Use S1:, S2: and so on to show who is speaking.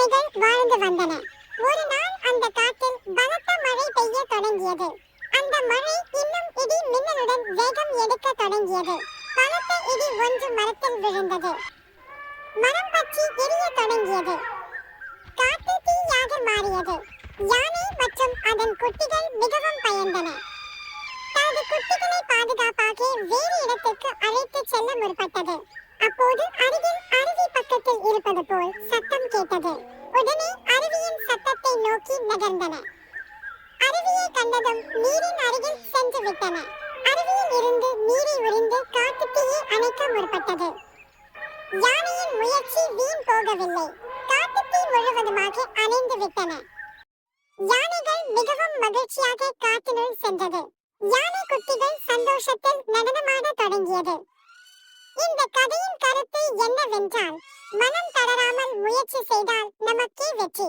S1: யானைகள் வாழ்ந்து வந்தன. ஒரு நாள் அந்த காட்டில் பலத்த மழை பெய்ய தொடங்கியது. அந்த மழை இன்னும் இடி மின்னலுடன் வேகம் எடுக்க தொடங்கியது. பலத்த இடி ஒன்று மரத்தில் விழுந்தது. மரம் பற்றி எரிய தொடங்கியது. காட்டு தீயாக மாறியது. யானை மற்றும் அதன் குட்டிகள் மிகவும் பயந்தன. தனது குட்டிகளை பாதுகாப்பாக வேறு இடத்திற்கு அழைத்து செல்ல முற்பட்டது. அப்போது அருகில் அருவி பக்கத்தில் இருப்பது போல் சத்தம் கேட்டது. உடனே அருவியின் சத்தத்தை நோக்கி நகர்ந்தன. அருவியை கண்டதும் நீரின் அருகில் சென்று விட்டன. அருவியில் இருந்து நீரை உறிந்து காட்டுத்தீயை அணைக்க முற்பட்டது. யானையின் முயற்சி வீண் போகவில்லை. காட்டுத்தீ முழுவதுமாக அணைந்து விட்டன. யானைகள் மிகவும் மகிழ்ச்சியாக காட்டினுள் சென்றது. யானை குட்டிகள் சந்தோஷத்தில் நடனமாட தொடங்கியது. இந்த கதையின் கருத்து என்னவென்றால், மனம் தளராமல் முயற்சி செய்தால் நமக்கே வெற்றி.